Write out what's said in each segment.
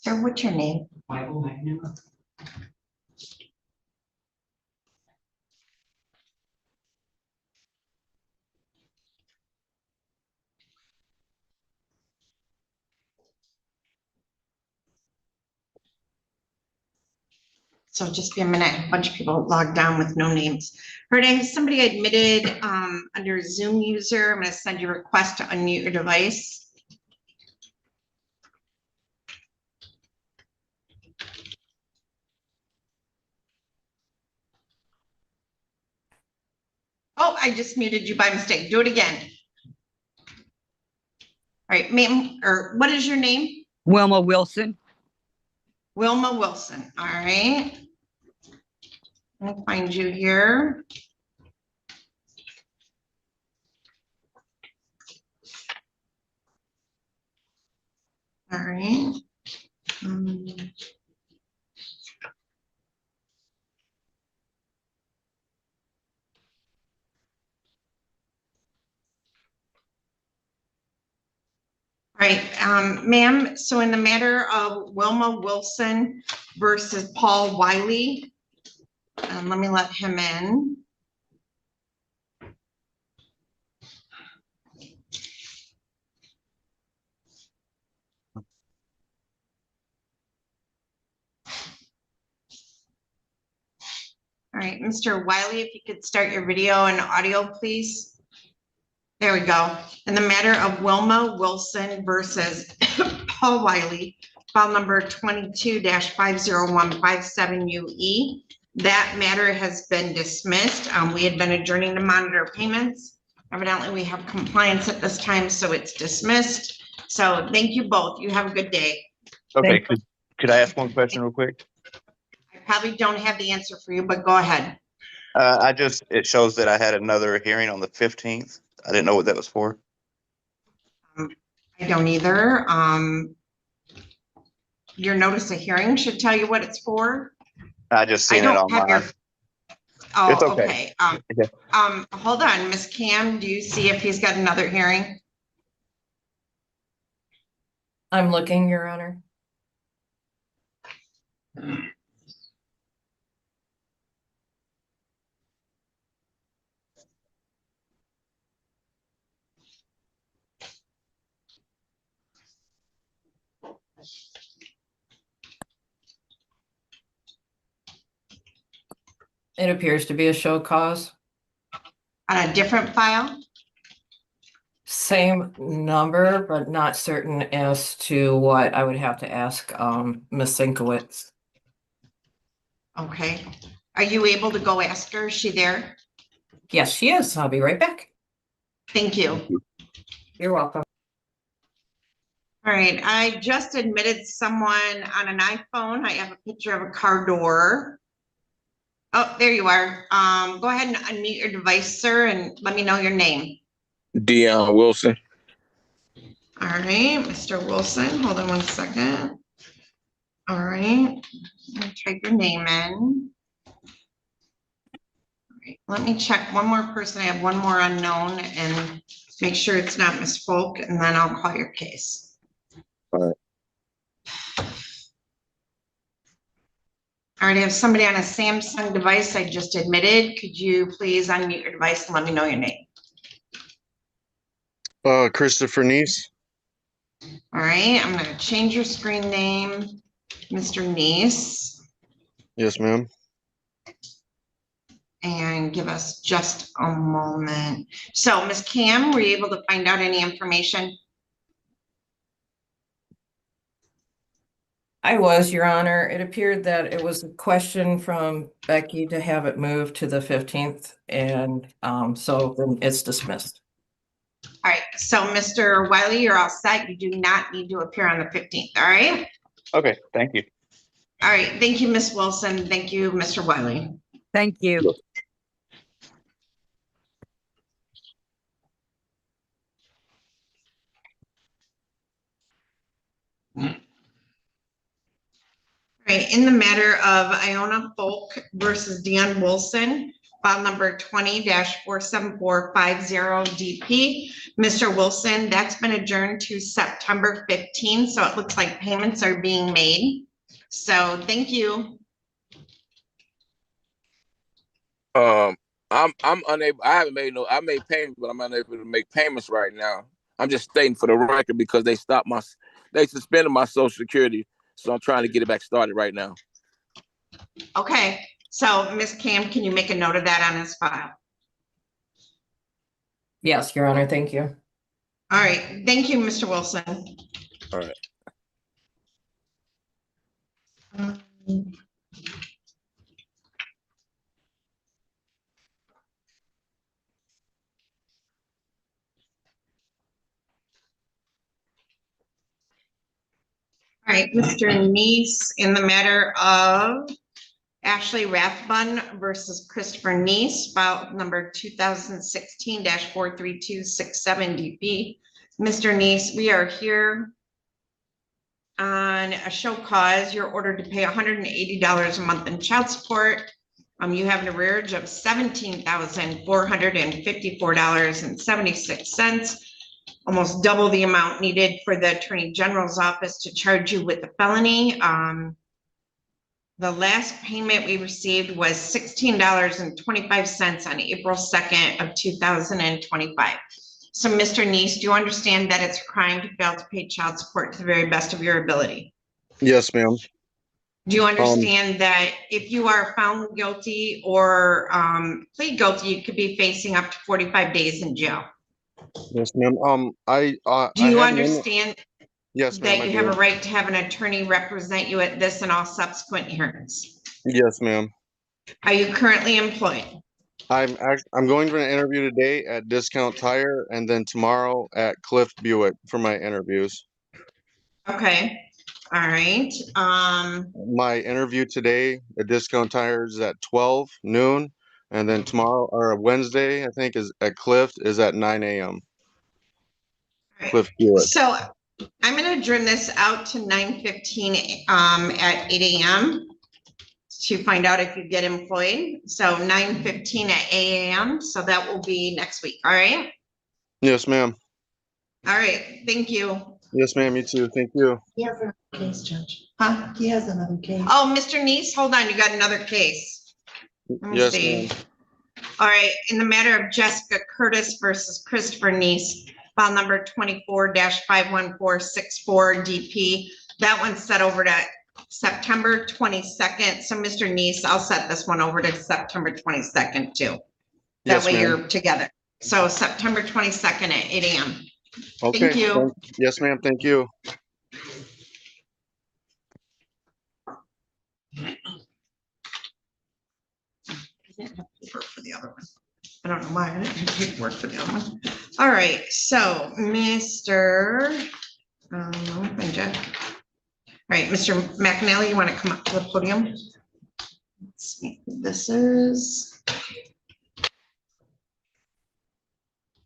Sir, what's your name? Michael McNamara. So just be a minute, a bunch of people logged down with no names. Heard I have somebody admitted under Zoom user. I'm gonna send you a request to unmute your device. Oh, I just muted you by mistake. Do it again. All right, ma'am, or what is your name? Wilma Wilson. Wilma Wilson. All right. Let me find you here. All right. All right, ma'am, so in the matter of Wilma Wilson versus Paul Wiley, let me let him in. All right, Mr. Wiley, if you could start your video and audio, please. There we go. In the matter of Wilma Wilson versus Paul Wiley, file number 22-50157UE. That matter has been dismissed. We had been adjourning to monitor payments. Evidently, we have compliance at this time, so it's dismissed. So thank you both. You have a good day. Okay, could I ask one question real quick? I probably don't have the answer for you, but go ahead. It shows that I had another hearing on the 15th. I didn't know what that was for. I don't either. Your notice of hearing should tell you what it's for. I just seen it don't have online. Oh, It's okay. okay. Okay. Hold on, Miss Cam, do you see if he's got another hearing? I'm looking, Your Honor. It appears to be a show cause. On a different file? Same number, but not certain as to what. I would have to ask Ms. Sinkowitz. Okay. Are you able to go ask her? Is she there? Yes, she is. I'll be right back. Thank you. You're welcome. All right, I just admitted someone on an iPhone. I have a picture of a car door. Oh, there you are. Go ahead and unmute your device, sir, and let me know your name. Dion Wilson. All right, Mr. Wilson, hold on one second. All right, let me type your name in. All right, let me check one more person. I have one more unknown and make sure it's not Miss Folk, and then I'll call your case. All right. All right, I have somebody on a Samsung device I just admitted. Could you please unmute your device and let me know your name? Christopher Neese. All right, I'm gonna change your screen name, Mr. Neese, Yes, ma'am. and give us just a moment. So, Ms. Cam, were you able to find out any information? I was, Your Honor. It appeared that it was a question from Becky to have it moved to the 15th, and so then it's dismissed. All right, so Mr. Wiley, you're all set. You do not need to appear on the 15th, all right? Okay, thank you. All right, thank you, Ms. Wilson. Thank you, Mr. Wiley. Thank you. All right, in the matter of Iona Folk versus Dion Wilson, file number 20-47450 DP. Mr. Wilson, that's been adjourned to September 15th, so it looks like payments are being made. So thank you. I'm unable. I haven't made no. I made payments, but I'm unable to make payments right now. I'm just stating for the record because they suspended my Social Security, so I'm trying to get it back started right now. Okay, so Ms. Cam, can you make a note of that on his file? Yes, Your Honor, thank you. All right, thank you, Mr. Wilson. All right. All right, Mr. Neese, in the matter of Ashley Rathbun versus Christopher Neese, file number 2016-43267 DP. Mr. Neese, we are here on a show cause. You're ordered to pay $180 a month in child support. You have an arrearage of $17,454.76. Almost double the amount needed for the Attorney General's office to charge you with the felony. The last payment we received was $16.25 on April 2nd of 2025. So Mr. Neese, do you understand that it's a crime to fail to pay child support to the very best of your ability? Yes, ma'am. Do you understand that if you are found guilty or plead guilty, you could be facing up to 45 days in jail? Yes, ma'am. Do you understand Yes, ma'am. that you have a right to have an attorney represent you at this and all subsequent hearings? Yes, ma'am. Are you currently employed? I'm going for an interview today at Discount Tire and then tomorrow at Cliff Buick for my interviews. Okay, all right. My interview today at Discount Tire is at 12 noon, and then tomorrow or Wednesday, I think, is at Cliff is at 9 a.m. Cliff Buick. So I'm gonna adjourn this out to 9:15 at 8 a.m. to find out if you get employed. So 9:15 at 8 a.m. So that will be next week, all right? Yes, ma'am. All right, thank you. Yes, ma'am. You too. Thank you. He has another case, Judge. Huh? He has another case. Oh, Mr. Neese, hold on, you got another case. Let me Yes, see. ma'am. All right, in the matter of Jessica Curtis versus Christopher Neese, file number 24-51464 DP. That one's set over to September 22nd. So Mr. Neese, I'll set this one over to September 22nd too. That Yes, way ma'am. you're together. So September 22nd at 8 a.m. Okay. Thank you. Yes, ma'am. Thank you. I didn't have paper for the other one. I don't know why I didn't have paperwork for the other one. All right, so Mr. Jeff. All right, Mr. McNally, you want to come up to the podium? Let's see who this is.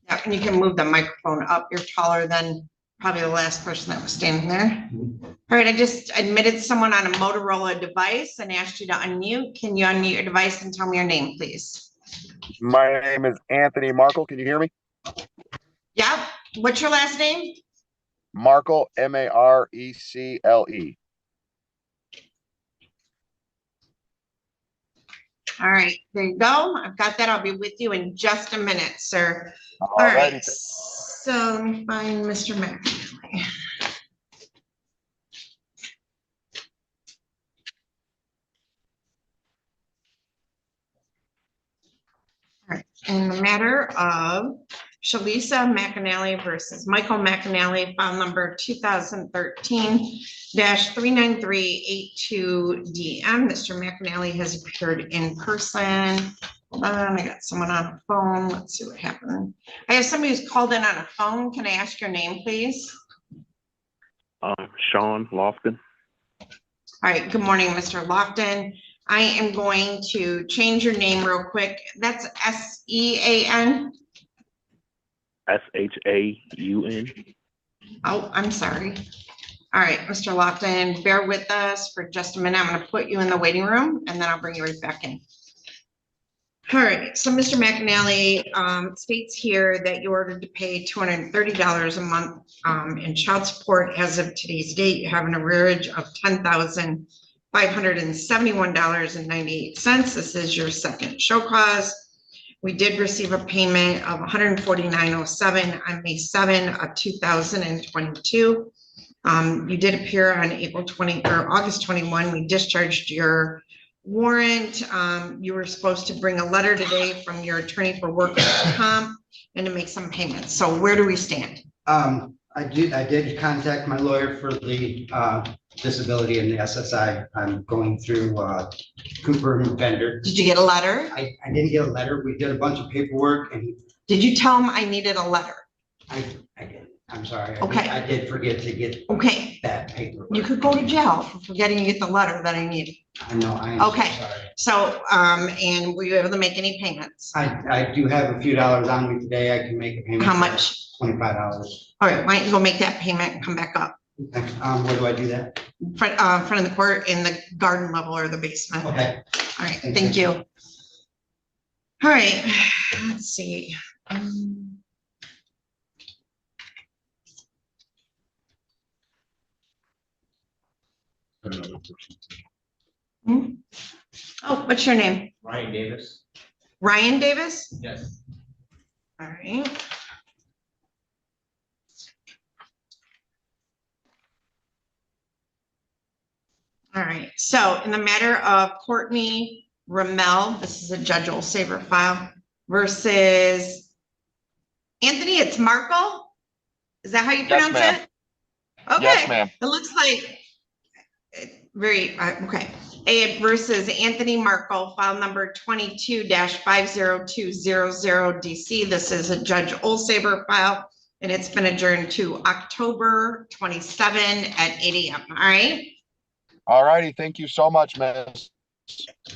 Yeah, and you can move the microphone up. You're taller than probably the last person that was standing there. All right, I just admitted someone on a Motorola device and asked you to unmute. Can you unmute your device and tell me your name, please? My name is Anthony Markle. Can you hear me? Yeah, what's your last name? Markle, M-A-R-E-C-L-E. All right, there you go. I've got that. I'll be with you in just a minute, sir. All right, Alrighty. so let me find Mr. McNally. All right, in the matter of Shalisa McAnally versus Michael McAnally, file number 2013-39382DM. Mr. McAnally has appeared in person. Hold on, I got someone on the phone. Let's see what happened. I have somebody who's called in on a phone. Can I ask your name, please? Sean Lofton. All right, good morning, Mr. Lofton. I am going to change your name real quick. That's S-E-A-N? S-H-A-U-N. Oh, I'm sorry. All right, Mr. Lofton, bear with us for just a minute. I'm going to put you in the waiting room and then I'll bring you right back in. All right, so Mr. McNally states here that you ordered to pay $230 a month in child support. As of today's date, you have an arrearage of $10,571.98. This is your second show cause. We did receive a payment of $149.07 on May 7 of 2022. You did appear on April 20 or August 21. We discharged your warrant. You were supposed to bring a letter today from your attorney for workers' comp and to make some payments. So where do we stand? I did contact my lawyer for the disability and the SSI. I'm going through Cooper and vendor. Did you get a letter? I didn't get a letter. We did a bunch of paperwork and Did you tell him I needed a letter? I did. I'm sorry. Okay. I did forget to get Okay. that paperwork. You could go to jail for forgetting to get the letter that I needed. I know. I am Okay. so sorry. So, and were you able to make any payments? I do have a few dollars on me today. I can make a payment. How much? $25. All right, why don't you go make that payment and come back up? Where do I do that? Front of the court in the garden level or the basement. Okay. All right, thank you. All right, let's see. Oh, what's your name? Ryan Davis. Ryan Davis? Yes. All right. All right, so in the matter of Courtney Ramel, this is a Judge Olsaver file versus Anthony, it's Markle? Is that how you pronounce ma'am. it? Okay. Yes, ma'am. It looks like okay. A versus Anthony Markle, file number 22-50200 DC. This is a Judge Olsaver file, and it's been adjourned to October 27 at 8 a.m. All right. All righty. Thank you so much, miss.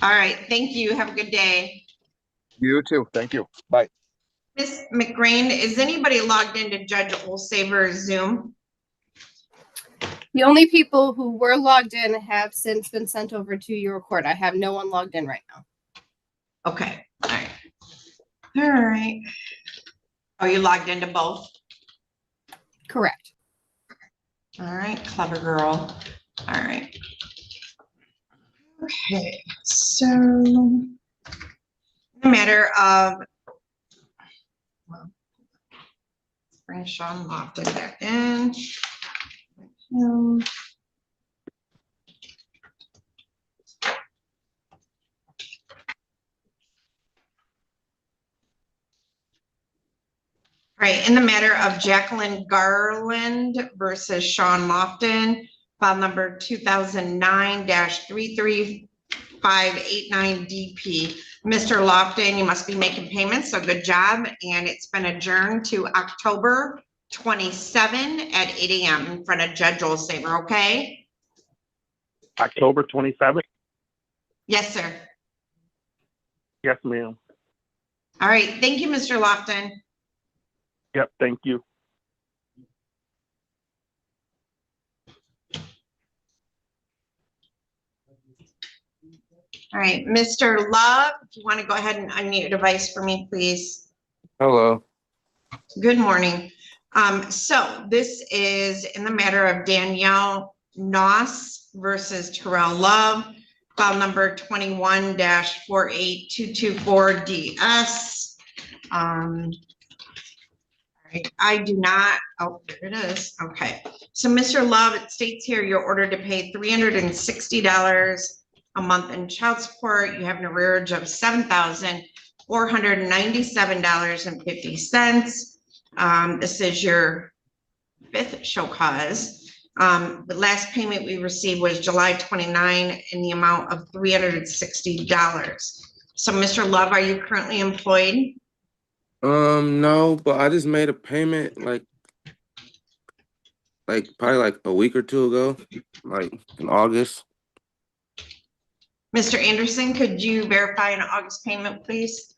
All right. Thank you. Have a good day. You too. Thank you. Bye. Ms. McGrain, is anybody logged into Judge Olsaver's Zoom? The only people who were logged in have since been sent over to your court. I have no one logged in right now. Okay. All right. All right. Are you logged into both? Correct. All right. Clever girl. All right. Okay. So, in the matter of, well, bring Sean Lofton back in. All right, in the matter of Jacqueline Garland versus Sean Lofton, file number 2009-33589 DP. Mr. Lofton, you must be making payments, so good job. And it's been adjourned to October 27 at 8 a.m. in front of Judge Olsaver, okay? October 27th? Yes, sir. Yes, ma'am. All right, thank you, Mr. Lofton. Yep, thank you. All right, Mr. Love, if you want to go ahead and unmute your device for me, please. Hello. Good morning. So this is in the matter of Danielle Noss versus Terrell Love, file number 21-48224 DS. I do not, oh, there it is. Okay. So Mr. Love, it states here you're ordered to pay $360 a month in child support. You have an arrearage of $7,497.50. This is your fifth show cause. The last payment we received was July 29 in the amount of $360. So Mr. Love, are you currently employed? No, but I just made a payment like probably like a week or two ago, like in August. Mr. Anderson, could you verify an August payment, please?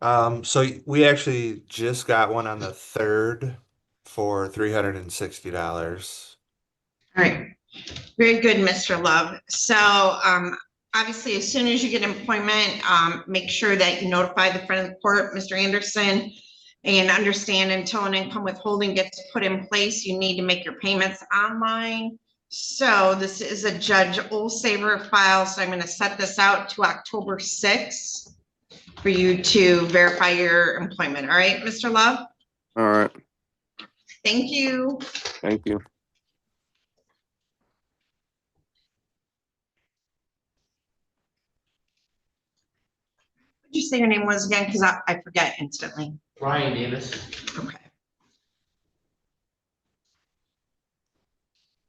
So we actually just got one on the 3rd for $360. All right, very good, Mr. Love. So, obviously, as soon as you get employment, make sure that you notify the friend of the court, Mr. Anderson, and understand until an income withholding gets put in place, you need to make your payments online. So this is a Judge Olsaver file, so I'm going to set this out to October 6th for you to verify your employment. All right, Mr. Love? All right. Thank you. Thank you. What did you say your name was again? Because I forget instantly. Ryan Davis. Okay.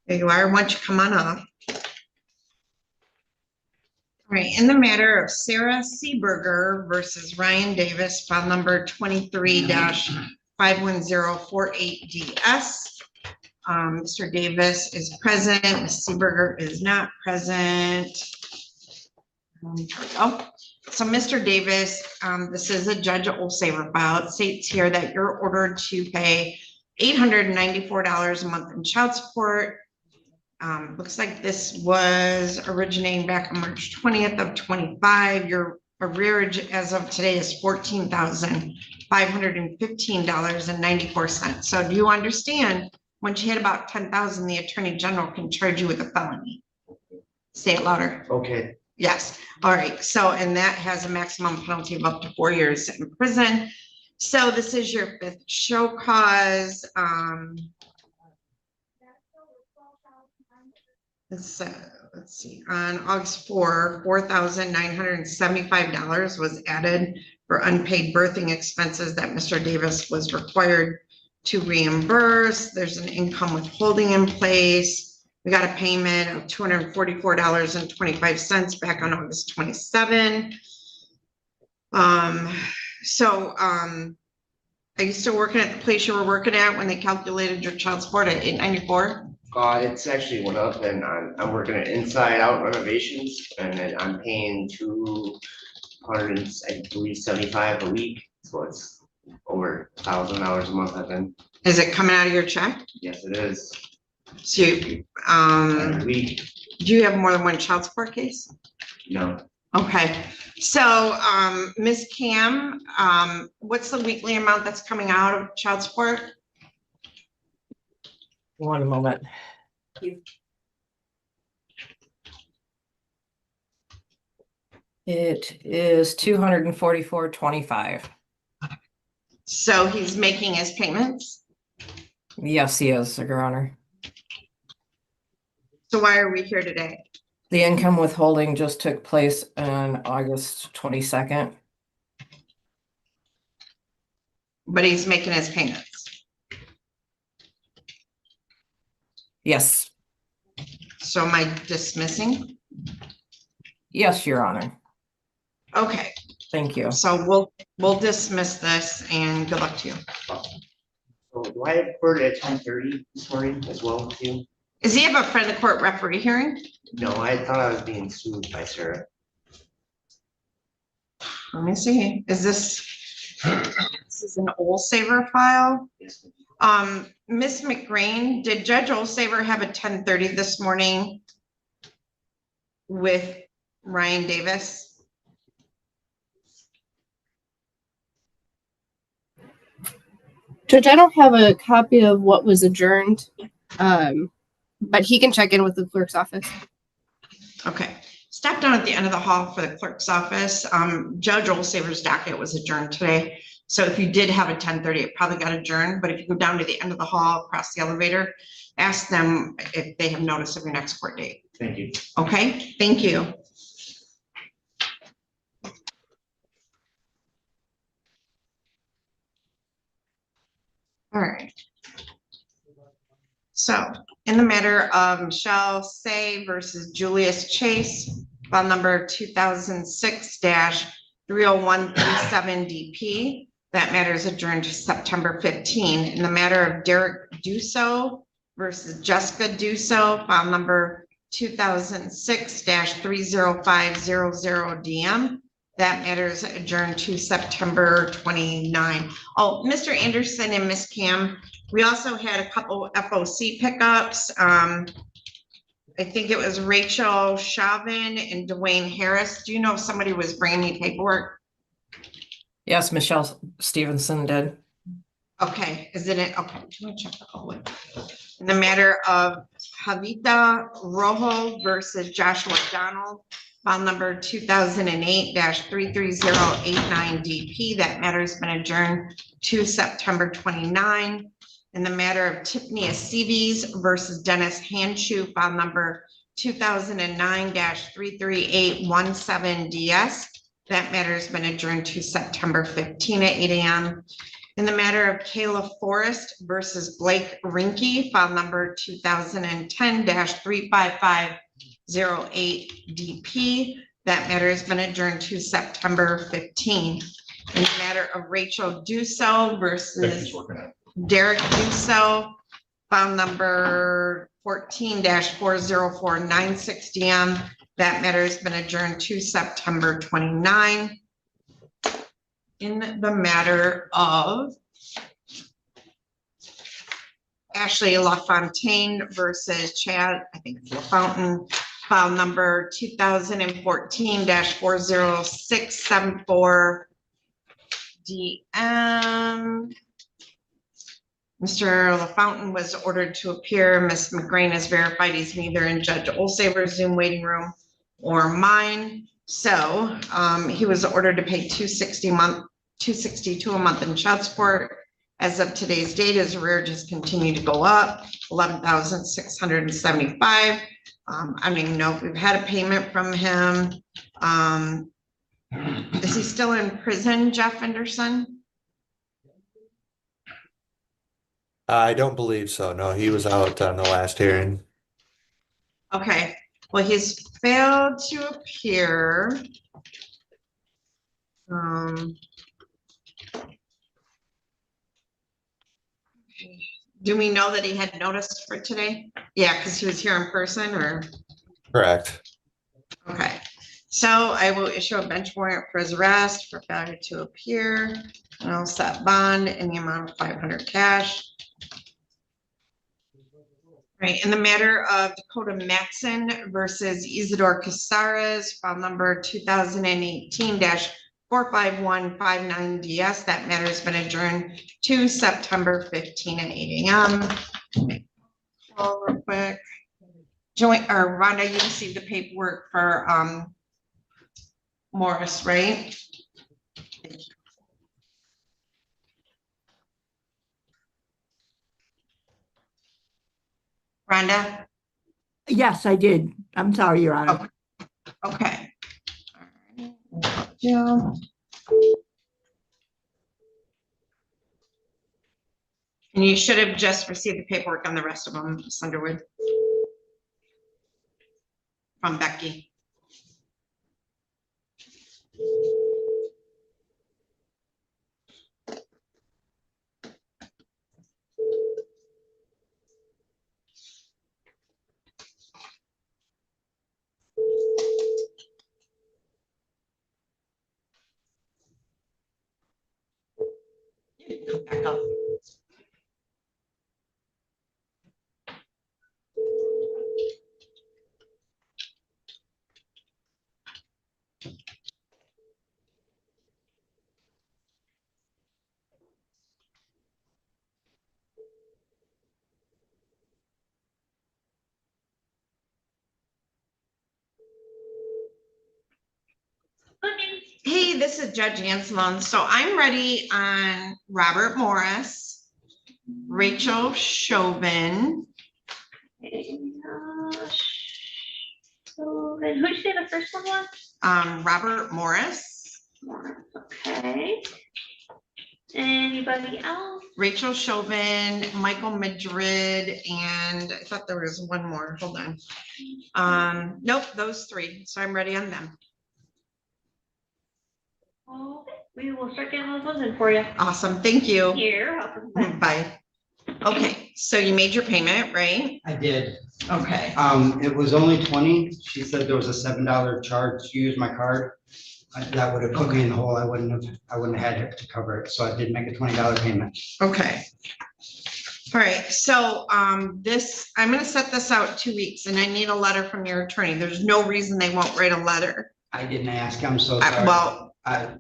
There you are. Why don't you come on up? All right. In the matter of Sarah Seeberger versus Ryan Davis, file number 23-51048DS. Mr. Davis is present. Ms. Seeberger is not present. So Mr. Davis, this is a Judge Olsaver file. It states here that you're ordered to pay $894 a month in child support. Looks like this was originating back on March 20th of 25. Your arrearage as of today is $14,515.94. So do you understand, once you hit about 10,000, the Attorney General can charge you with a felony? Say it louder. Okay. Yes. All right. So, and that has a maximum penalty of up to 4 years in prison. So this is your fifth show cause. Let's see, on August 4, $4,975 was added for unpaid birthing expenses that Mr. Davis was required to reimburse. There's an income withholding in place. We got a payment of $244.25 back on August 27. Are you still working at the place you were working at when they calculated your child support at $894? It's actually went up, and I'm working at inside out renovations, and then I'm paying $275 a week, so it's over $1,000 a month. I think. Is it coming out of your check? Yes, it is. So you, Every week. do you have more than one child support case? No. Okay, so Ms. Cam, what's the weekly amount that's coming out of child support? One moment. It is $244.25. So he's making his payments? Yes, he is, Your Honor. So why are we here today? The income withholding just took place on August 22nd. But he's making his payments? Yes. So am I dismissing? Yes, Your Honor. Okay. Thank you. So we'll dismiss this and good luck to you. So do I have court at 10:30 this morning as well too? Does he have a friend of court referee hearing? No, I thought I was being sued by Sarah. Let me see. Is this an Olsaver file? Yes. Ms. McGrain, did Judge Olsaver have a 10:30 this morning with Ryan Davis? Judge, I don't have a copy of what was adjourned, but he can check in with the clerk's office. Okay. Step down at the end of the hall for the clerk's office. Judge Olsaver's docket was adjourned today. So if you did have a 10:30, it probably got adjourned. But if you go down to the end of the hall, across the elevator, ask them if they have notice of your next court date. Thank you. Okay, thank you. All right. So in the matter of Michelle Say versus Julius Chase, file number 2006-30137 DP. That matter is adjourned to September 15. In the matter of Derek Dusso versus Jessica Dusso, file number 2006-30500 DM. That matter is adjourned to September 29. Oh, Mr. Anderson and Miss Cam, we also had a couple FOC pickups. I think it was Rachel Chauvin and Dwayne Harris. Do you know if somebody was bringing me paperwork? Yes, Michelle Stevenson did. Okay, is it, okay, do I check the whole one? In the matter of Javita Rojo versus Joshua Donald, file number 2008-33089 DP. That matter has been adjourned to September 29. In the matter of Tiffany Aceves versus Dennis Handshoe, file number 2009-33817 DS. That matter has been adjourned to September 15 at 8 a.m. In the matter of Kayla Forrest versus Blake Rinke, file number 2010-35508 DP. That matter has been adjourned to September 15. In the matter of Rachel Dusso versus Derek Dusso, file number 14-404960 DM. That matter has been adjourned to September 29. In the matter of Ashley LaFontaine versus Chad, I think it's LaFountain, file number 2014-40674 DM. Mr. LaFountain was ordered to appear. Ms. McGrain has verified he's neither in Judge Olsaver's Zoom waiting room or mine. So he was ordered to pay $262 a month in child support. As of today's date, his arrears just continue to go up, $11,675. I don't even know if we've had a payment from him. Is he still in prison, Jeff Anderson? I don't believe so. No, he was out on the last hearing. Okay, well, he's failed to appear. Do we know that he had notice for today? Yeah, because he was here in person, or? Correct. Okay, so I will issue a bench warrant for his arrest for failure to appear. And I'll set bond in the amount of 500 cash. Right, in the matter of Dakota Maxon versus Isidore Casares, file number 2018-45159 DS. That matter has been adjourned to September 15 at 8 a.m. Real quick. Joint, or Rhonda, you received the paperwork for Morris, right? Rhonda? Yes, I did. I'm sorry, Your Honor. Okay. All right. Yeah. And you should have just received the paperwork on the rest of them, Ms. Underwood. From Becky. Come back up. Hey, this is Judge Anselon. So I'm ready on Robert Morris, Rachel Chauvin. So then who did you say the first one was? Robert Morris. Okay. Anybody else? Rachel Chauvin, Michael Madrid, and I thought there was one more. Hold on. Nope, those three. So I'm ready on them. Okay, we will start getting those ones in for you. Awesome. Thank you. You're welcome. Bye. Okay, so you made your payment, right? I did. Okay. It was only 20. She said there was a $7 charge to use my card. that would have put me in the hole. I wouldn't have had it to cover it. So I did make a $20 payment. Okay. All right, so this, I'm gonna set this out 2 weeks and I need a letter from your attorney. There's no reason they won't write a letter. I didn't ask. I'm so sorry. Well,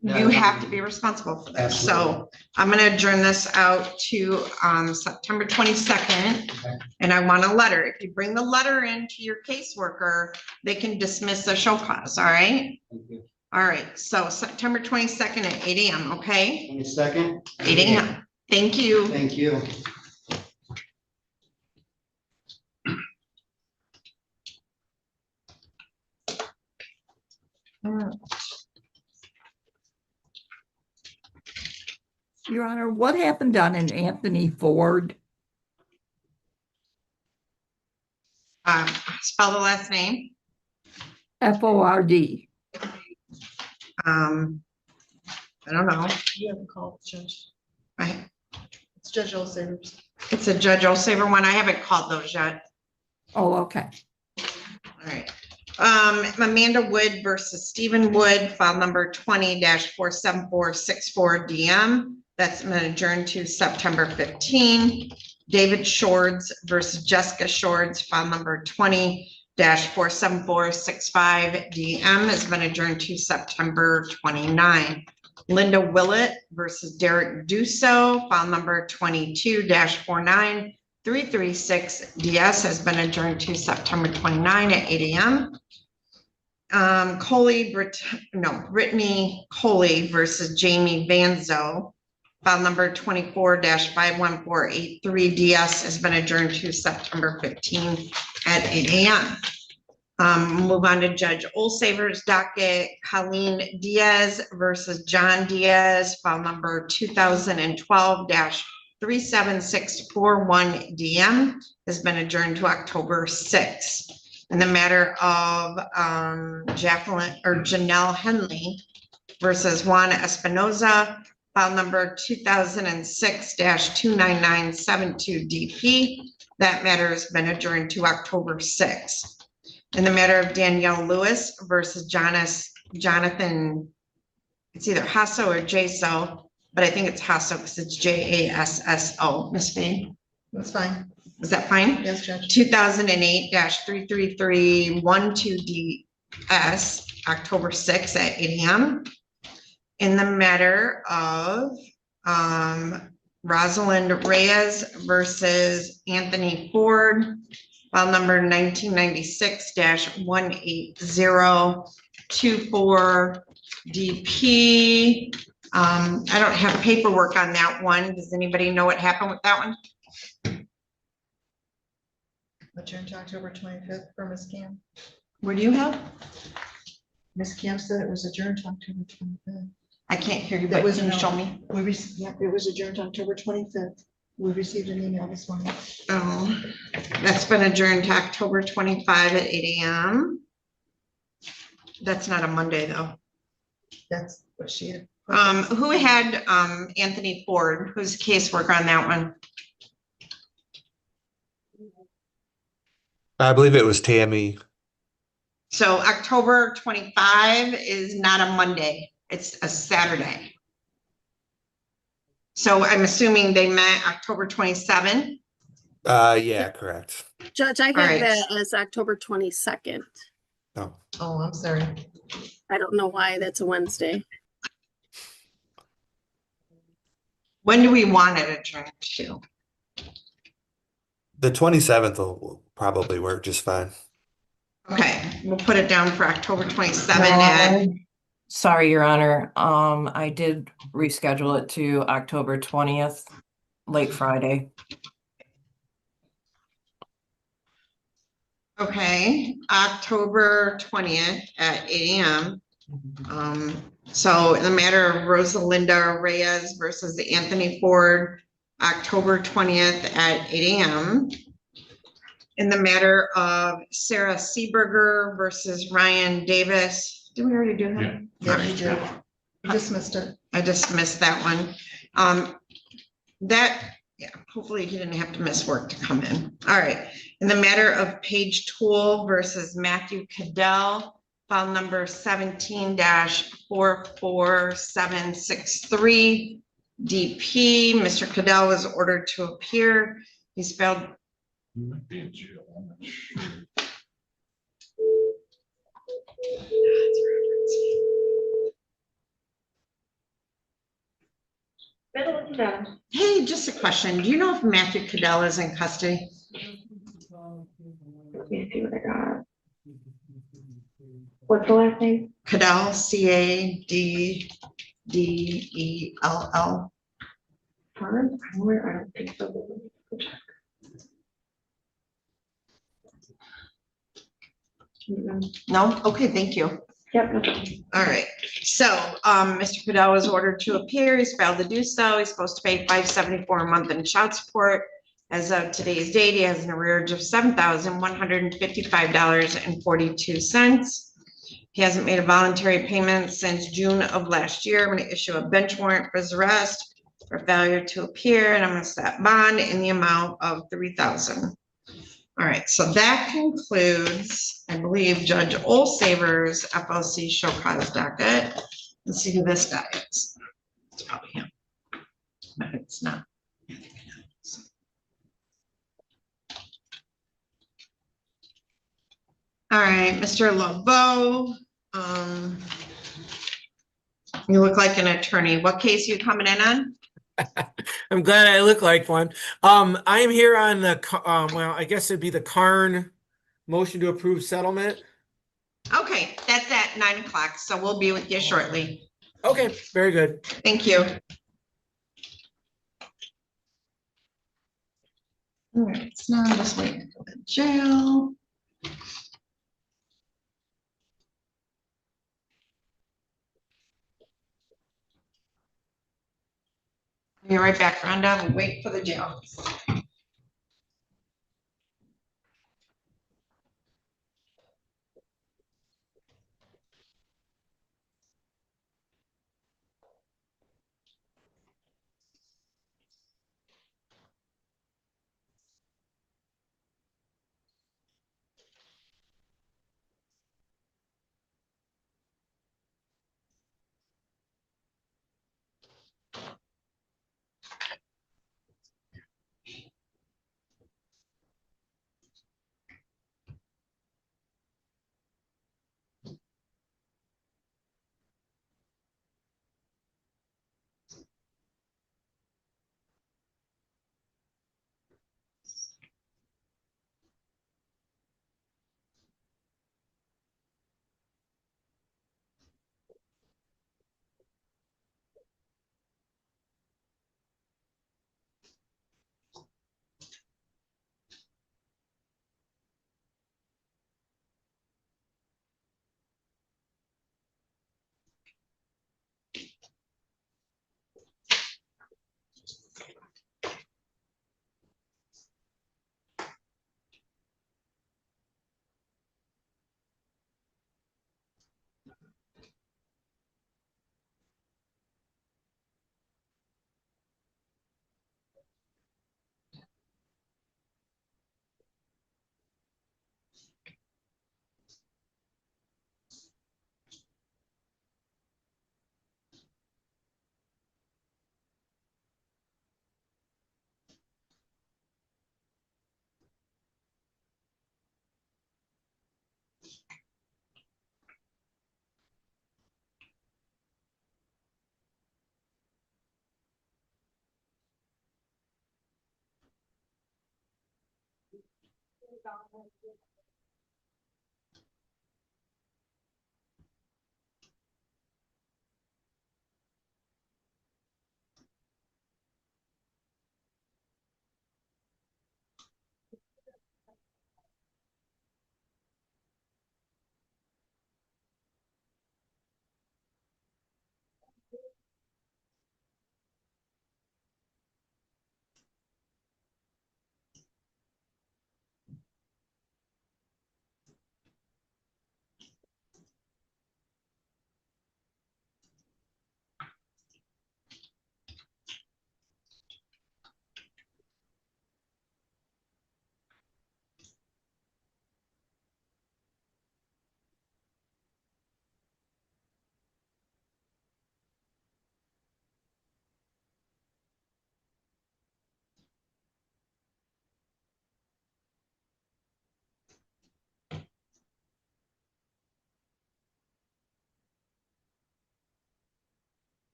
you have to be responsible for this. So I'm gonna adjourn this out to September 22nd. Okay. And I want a letter. If you bring the letter in to your caseworker, they can dismiss the show cause, all right? Thank you. All right, so September 22nd at 8 AM, okay? 22nd? 8 AM. Thank you. Thank you. Your Honor, what happened on an Anthony Ford? Spell the last name. Ford. I don't know. You haven't called the judge. I, It's Judge Olsavers. it's a Judge Olsaver one. I haven't called those yet. Oh, okay. All right. Amanda Wood versus Stephen Wood, file number 20-47464 DM. That's been adjourned to September 15. David Shords versus Jessica Shords, file number 20-47465 DM has been adjourned to September 29. Linda Willett versus Derek Dusso, file number 22-49336 DS has been adjourned to September 29 at 8 AM. Brittany Coley versus Jamie Vanzo, file number 24-51483 DS has been adjourned to September 15 at 8 AM. Move on to Judge Olsaver's docket. Colleen Diaz versus John Diaz, file number 2012-37641 DM has been adjourned to October 6th. In the matter of Janelle Henley versus Juan Espinoza, file number 2006-29972 DP, that matter has been adjourned to October 6th. In the matter of Danielle Lewis versus Jonathan, it's either Hasso or Jaso, but I think it's Hasso because it's JASSO. Ms. Fay? That's fine. Is that fine? Yes, Judge. 2008-33312 DS, October 6th at 8 AM. In the matter of Rosalind Reyes versus Anthony Ford, file number 1996-18024 DP. I don't have paperwork on that one. Does anybody know what happened with that one? Adjourned to October 25th for Ms. Cam. What do you have? Ms. Cam said it was adjourned to October 25th. I can't hear you, That but was can you no. show me? Yeah, it was adjourned to October 25th. We received an email this morning. Oh, that's been adjourned to October 25 at 8 AM. That's not a Monday, though. That's what she had. Who had Anthony Ford? Who's caseworker on that one? I believe it was Tammy. So October 25 is not a Monday. It's a Saturday. So I'm assuming they met October 27. Yeah, correct. Judge, I have right. that as October 22nd. No. Oh, I'm sorry. I don't know why that's a Wednesday. When do we want it adjourned to? The 27th will probably work just fine. Okay, we'll put it down for October 27 at, Sorry, Your Honor. I did reschedule it to October 20th, late Friday. okay, October 20th at 8 AM. So in the matter of Rosalinda Reyes versus Anthony Ford, October 20th at 8 AM. In the matter of Sarah Seeberger versus Ryan Davis, did we already do that? Yeah, you did. You dismissed it. I dismissed that one. Yeah, hopefully he didn't have to miss work to come in. All right. In the matter of Paige Toole versus Matthew Cadell, file number 17-44763 DP. Mr. Cadell was ordered to appear. He's failed. Hey, just a question. Do you know if Matthew Cadell is in custody? Let me see what I got. What's the last name? Cadell, Caddell. Farm? Where? I don't think so. But let me go check. No? Okay, thank you. Yep. No problem. All right. So, Mr. Cadell was ordered to appear. He's failed to do so. He's supposed to pay $574 a month in child support. As of today's date, he has an arrearage of $7,155.42. He hasn't made a voluntary payment since June of last year. I'm going to issue a bench warrant for his arrest for failure to appear, and I'm going to set bond in the amount of $3,000. All right, so that concludes, I believe, Judge Olsaver's FOC show cause docket. Let's see who this guy is. It's probably him. But it's not. All right, Mr. LeBeau. You look like an attorney. What case are you coming in on? I'm glad I look like one. I am here on the, well, I guess it'd be the Karn motion to approve settlement. Okay, that's at 9 o'clock, so we'll be with you shortly. Okay, very good. Thank you. All right, so now I'm just waiting for the jail. Be right back, Rhonda. We'll wait for the jail.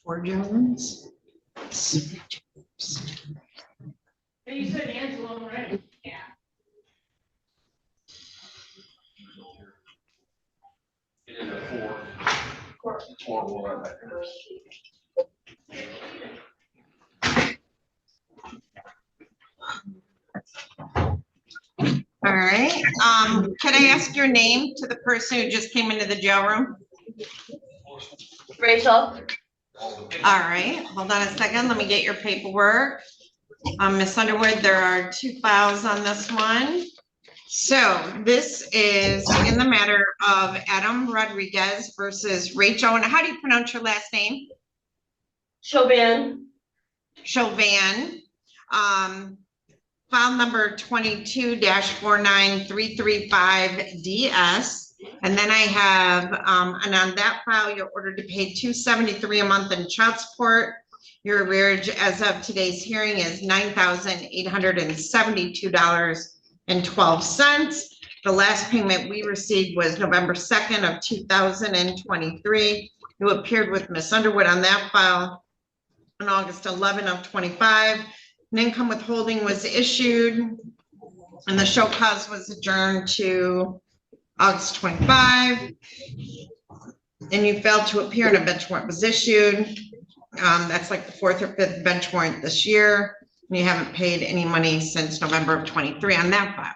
4 Jones. You said Angela, right? Yeah. It is a 4-1. All right, can I ask your name to the person who just came into the jail room? Rachel? All right, hold on a second, let me get your paperwork. Ms. Underwood, there are 2 files on this one. So this is in the matter of Adam Rodriguez versus Rachel, and how do you pronounce your last name? Chauvin. Chauvin. File number 22-49335DS. And then I have, and on that file, you're ordered to pay $273 a month in child support. Your arrearage as of today's hearing is $9,872.12. The last payment we received was November 2nd of 2023. You appeared with Ms. Underwood on that file on August 11 of 25. An income withholding was issued and the show cause was adjourned to August 25. And you failed to appear and a bench warrant was issued. That's like the 4th or 5th bench warrant this year. And you haven't paid any money since November of 23 on that file.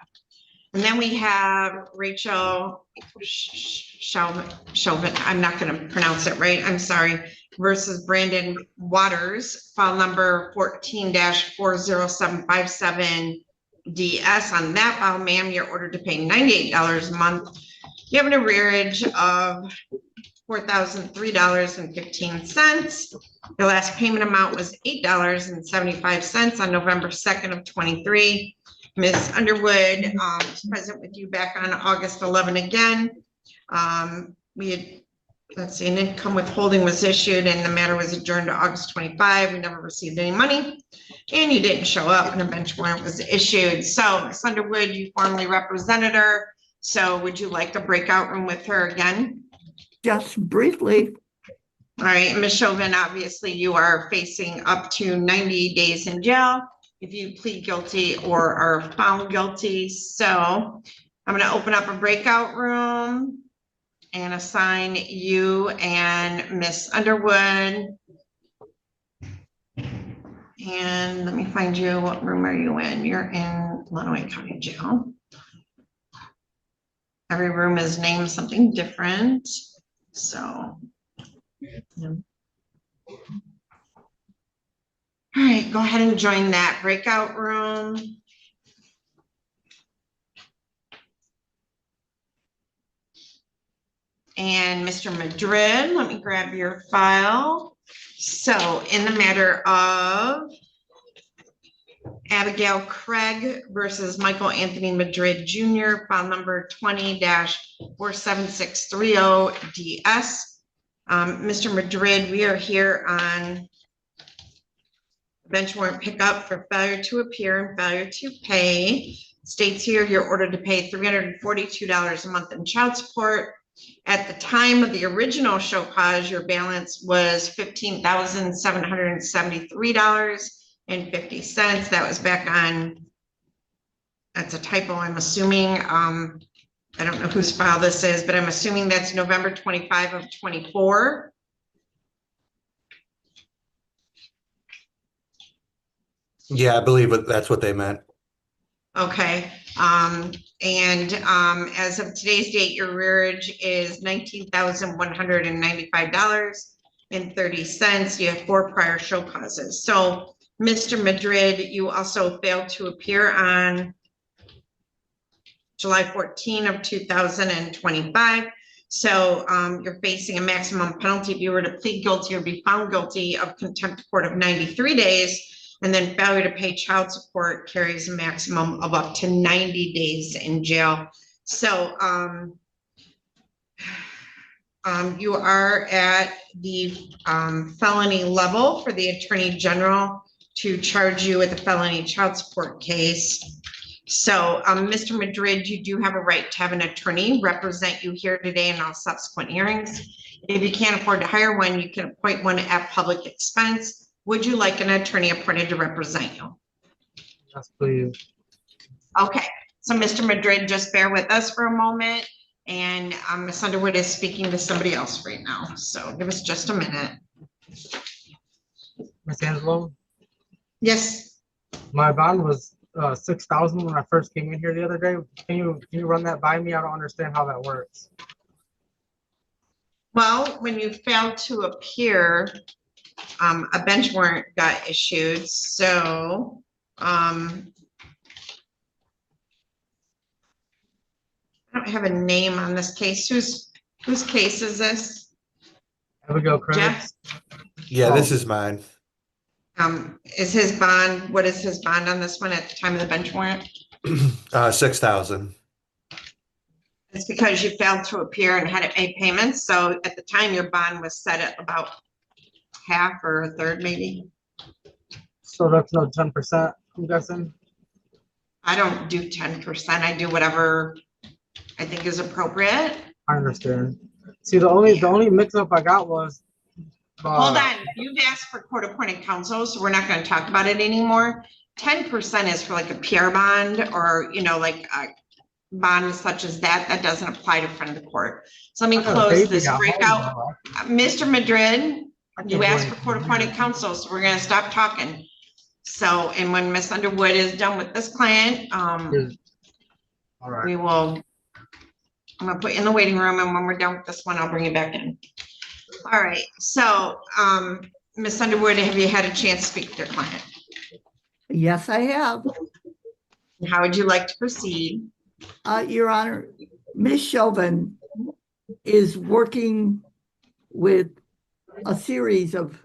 And then we have Rachel Chauvin, I'm not going to pronounce it right, I'm sorry, versus Brandon Waters, file number 14-40757DS. On that file, ma'am, you're ordered to pay $98 a month. You have an arrearage of $4,003.15. The last payment amount was $8.75 on November 2nd of 23. Ms. Underwood is present with you back on August 11 again. We had, let's see, an income withholding was issued and the matter was adjourned to August 25. We never received any money and you didn't show up and a bench warrant was issued. So Ms. Underwood, you formally represented her. So would you like a breakout room with her again? Just briefly. All right, Ms. Chauvin, obviously you are facing up to 90 days in jail if you plead guilty or are found guilty. So I'm going to open up a breakout room and assign you and Miss Underwood. And let me find you. What room are you in? You're in Illinois County Jail. Every room is named something different. So, yeah. All right, go ahead and join that breakout room. And Mr. Madrid, let me grab your file. So in the matter of Abigail Craig versus Michael Anthony Madrid Jr., file number 20-47630DS. Mr. Madrid, we are here on bench warrant pickup for failure to appear and failure to pay. States here you're ordered to pay $342 a month in child support. At the time of the original show cause, your balance was $15,773.50. That was back on, that's a typo, I'm assuming. I don't know whose file this is, but I'm assuming that's November 25 of 24. Yeah, I believe that's what they meant. Okay, as of today's date, your rearage is $19,195.30. You have 4 prior show causes. So, Mr. Madrid, you also failed to appear on July 14 of 2025. So, you're facing a maximum penalty if you were to plead guilty or be found guilty of contempt of court of 93 days. And then failure to pay child support carries a maximum of up to 90 days in jail. So you are at the felony level for the Attorney General to charge you with a felony child support case. So Mr. Madrid, you do have a right to have an attorney represent you here today in all subsequent hearings. If you can't afford to hire one, you can appoint one at public expense. Would you like an attorney appointed to represent you? Yes, please. Okay, so Mr. Madrid, just bear with us for a moment. And Ms. Underwood is speaking to somebody else right now. So give us just a minute. Ms. Angelo? Yes. My bond was $6,000 when I first came in here the other day. Can you run that by me? I don't understand how that works. Well, when you failed to appear, a bench warrant got issued. So I don't have a name on this case. Whose case is this? Abigail Craig. Jeff? Yeah, this is mine. Is his bond, what is his bond on this one at the time of the bench warrant? 6,000. It's because you failed to appear and hadn't made payments. So at the time, your bond was set at about half or a third, maybe. So that's no 10%, I'm guessing? I don't do 10%. I do whatever I think is appropriate. I understand. See, the only mix-up I got was hold on, you've asked for court-appointed counsel, so we're not going to talk about it anymore. 10% is for like a PR bond or, you know, like a bond such as that. That doesn't apply to front of the court. So let me close this breakout. Mr. Madrid, you asked for court-appointed counsel, so we're going to stop talking. So, and when Ms. Underwood is done with this client, we will, I'm going to put you in the waiting room, and when we're done with this one, I'll bring you back in. All right, so Ms. Underwood, have you had a chance to speak with your client? Yes, I have. How would you like to proceed? Your Honor, Ms. Chauvin is working with a series of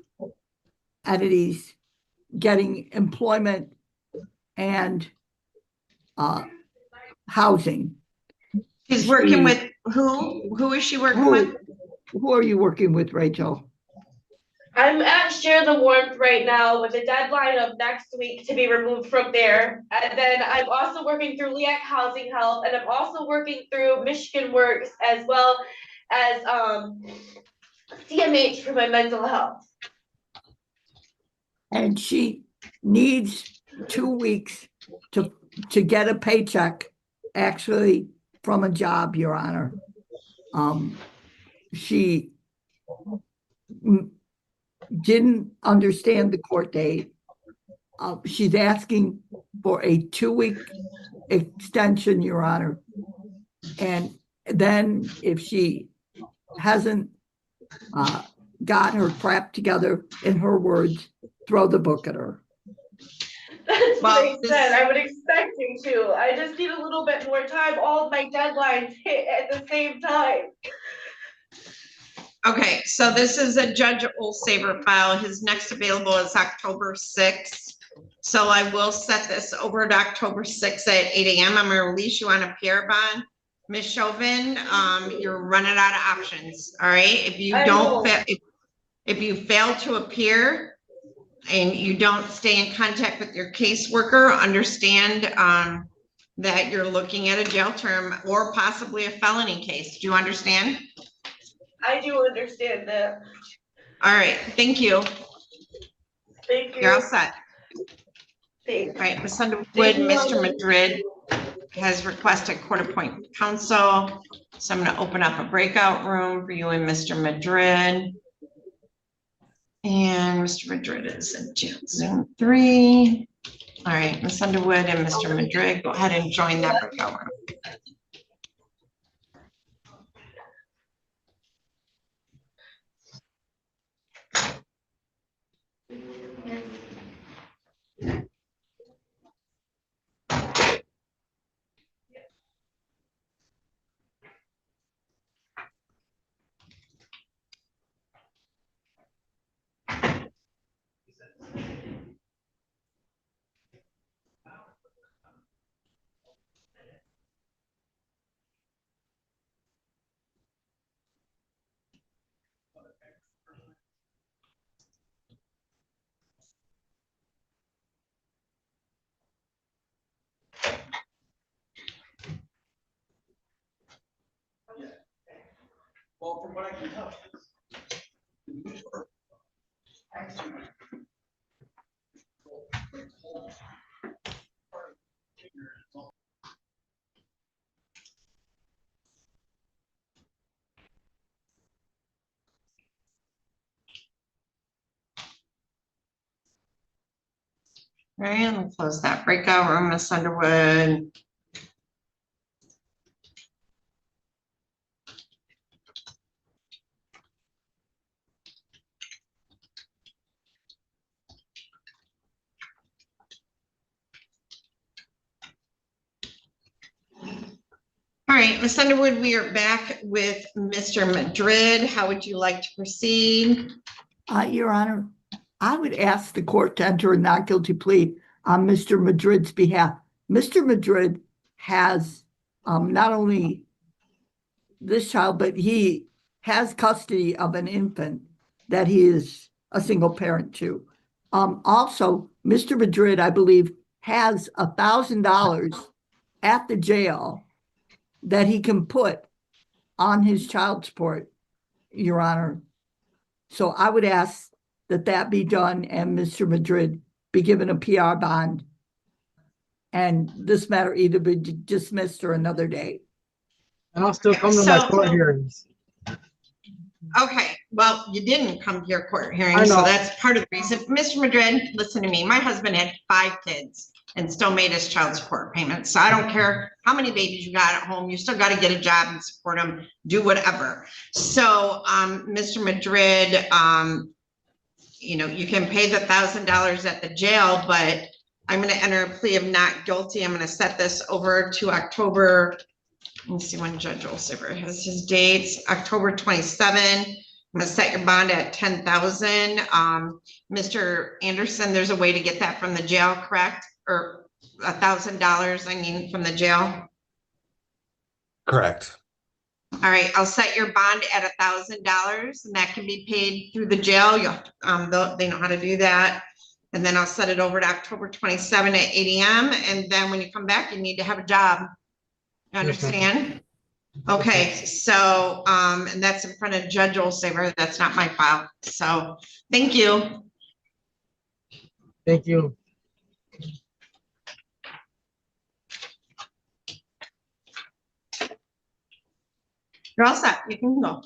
entities getting employment and housing. She's working with who? Who is she working with? Who are you working with, Rachel? I'm at Share the Warmth right now with a deadline of next week to be removed from there. And then I'm also working through LEAC Housing Help, and I'm also working through Michigan Works as well as CMH for my mental health. And she needs 2 weeks to get a paycheck, actually, from a job, Your Honor. She didn't understand the court date. She's asking for a 2-week extension, Your Honor. And then if she hasn't got her crap together, in her words, throw the book at her. That's what I said. I would expect you to. I just need a little bit more time. All of my deadlines hit at the same time. Okay, so this is a Judge Olsaver file. His next available is October 6th. So I will set this over to October 6th at 8 a.m. I'm gonna release you on a PR bond. Ms. Chauvin, you're running out of options, all right? If you don't, if you fail to appear and you don't stay in contact with your caseworker, understand that you're looking at a jail term or possibly a felony case. Do you understand? I do understand that. All right, thank you. Thank you. You're all set. Thanks. All right, Ms. Underwood, Mr. Madrid has requested court-appointed counsel. So I'm gonna open up a breakout room for you and Mr. Madrid. And Mr. Madrid is in Zoom 3. All right, Ms. Underwood and Mr. Madrid, go ahead and join that breakout room. Well, from what I can tell. All right, I'm gonna close that breakout room, Ms. Underwood. All right, Ms. Underwood, we are back with Mr. Madrid. How would you like to proceed? Your Honor, I would ask the court to enter a not guilty plea on Mr. Madrid's behalf. Mr. Madrid has not only this child, but he has custody of an infant that he is a single parent to. Also, Mr. Madrid, I believe, has $1,000 at the jail that he can put on his child support, Your Honor. So I would ask that that be done and Mr. Madrid be given a PR bond and this matter either be dismissed or another day. And I'll still come to my court hearings. Okay, well, you didn't come to your court hearing, so that's part of the reason. Mr. Madrid, listen to me. My husband had 5 kids and still made his child support payments. So I don't care how many babies you got at home, you still got to get a job and support them, do whatever. So, Mr. Madrid, you know, you can pay the $1,000 at the jail, but I'm going to enter a plea of not guilty. I'm going to set this over to October. Let me see when Judge Olsaver has his dates. October 27. I'm gonna set your bond at 10,000. Mr. Anderson, there's a way to get that from the jail, correct? Or $1,000, I mean, from the jail. Correct. All right, I'll set your bond at $1,000 and that can be paid through the jail. They know how to do that. And then I'll set it over to October 27 at 8 AM. And then when you come back, you need to have a job. You understand? Okay, so, and that's in front of Judge Olsaver. That's not my file. So, thank you. Thank you. You're all set. You can go.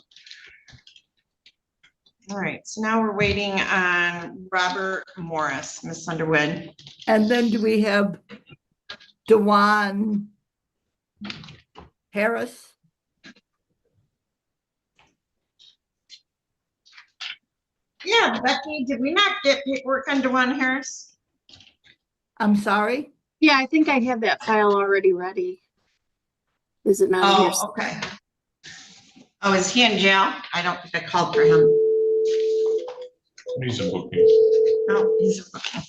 All right, so now we're waiting on Robert Morris, Miss Underwood. And then do we have Dewan Harris? Yeah, Becky, did we not get paperwork on Dewan Harris? I'm sorry? Yeah, I think I have that file already ready. Is it not here? Oh, okay. Oh, is he in jail? I don't think I called for him. He's a booking. No, he's a booking.